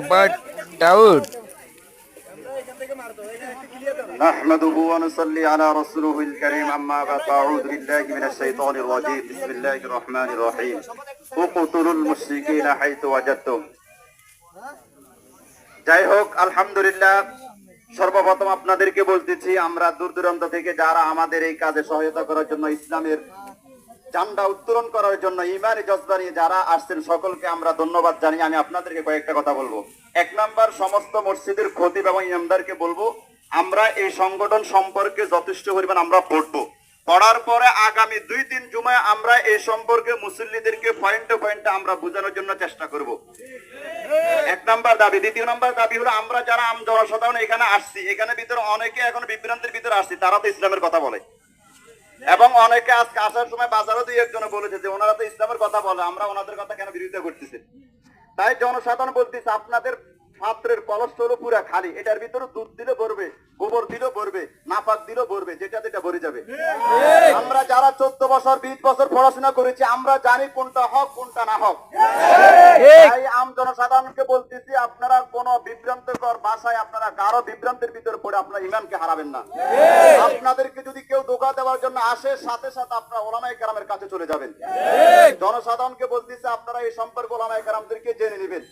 but doubt. نحمده ونصلي على رسوله الكريم أما بعد أعوذ بالله من الشيطان الرجيم بسم الله الرحمن الرحيم اقتلوا المشركين حيث وجدتم যাই হোক আলহামদুলিল্লাহ সর্বপ্রথম আপনাদেরকে বলতেছি আমরা দূর দূরান্ত থেকে যারা আমাদের এই কাজে সহায়তা করার জন্য ইসলামের ঝান্ডা উত্তোলন করার জন্য ইমানি জজবা নিয়ে যারা আসছেন সকলকে আমরা ধন্যবাদ জানিয়ে আমি আপনাদেরকে কয়েকটা কথা বলবো। এক নাম্বার, সমস্ত মসজিদের খতিব এবং ইমামদারকে বলবো আমরা এই সংগঠন সম্পর্কে যথেষ্ট পরিমাণ আমরা পড়বো, পড়ার পরে আগামী 2-3 জুমায় আমরা এই সম্পর্কে মুসল্লিদেরকে পয়েন্টে পয়েন্টে আমরা বোঝানোর জন্য চেষ্টা করব। এক নাম্বার দাবি। দ্বিতীয় নাম্বার দাবি হলো আমরা যারা আম জনসাধারণ এখানে আসছি, এখানে ভিতরে অনেকে এখন বিভ্রান্তির ভিতরে আসছি, তারা তো ইসলামের কথা বলে এবং অনেকে আজকে আসার সময় বাজারও 2-1 বলেছে যে ওনারা তো ইসলামের কথা বলে, আমরা ওনাদের কথা কেন বিরোধিতা করতেছি। তাই জনসাধারণ বলতেছে আপনাদের পাত্রের কলস হলো পুরা খালি, এটার ভিতরে দুধ দিলে ভরবে, গোবর দিলেও ভরবে, নাপাক দিলেও ভরবে, যেটা ভরে যাবে। আমরা যারা 14 বছর 20 বছর পড়াশোনা করেছি আমরা জানি কোনটা হক কোনটা না হক। তাই আম জনসাধারণকে বলতেছি আপনারা কোন বিভ্রান্তকর ভাষায় আপনারা কারো বিভ্রান্তির ভিতরে পড়ে আপনারা ইমানকে হারাবেন না। আপনাদেরকে যদি কেউ ধোঁকা দেওয়ার জন্য আসে সাথে সাথে আপনারা ওলামায়ে কেরামের কাছে চলে যাবেন। জনসাধারণকে বলতেছি আপনারা এই সম্পর্কে ওলামায়ে কেরামদেরকে জেনে নেবেন।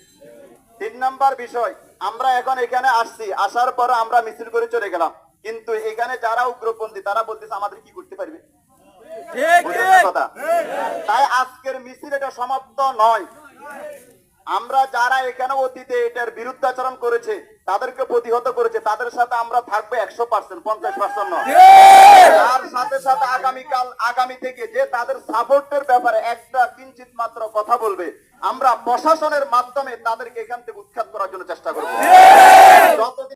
3 নাম্বার বিষয়, আমরা এখন এখানে আসছি, আসার পরে আমরা মিছিল করে চলে গেলাম, কিন্তু এখানে যারা উগ্রপন্থী তারা বলতেছে আমাদের কি করতে পারবে। তাই আজকের মিছিল এটা সমাপ্ত নয়। আমরা যারা এখানে অতীতে এটার বিরুদ্ধাচরণ করেছে তাদেরকে প্রতিহত করেছে তাদের সাথে আমরা থাকবো 100%, 50% নয়। তার সাথে সাথে আগামী থেকে যে তাদের সাপোর্টের ব্যাপারে একটা কিঞ্চিত মাত্র কথা বলবে আমরা প্রশাসনের মাধ্যমে তাদেরকে এখান থেকে উৎখাত করার জন্য চেষ্টা করবো।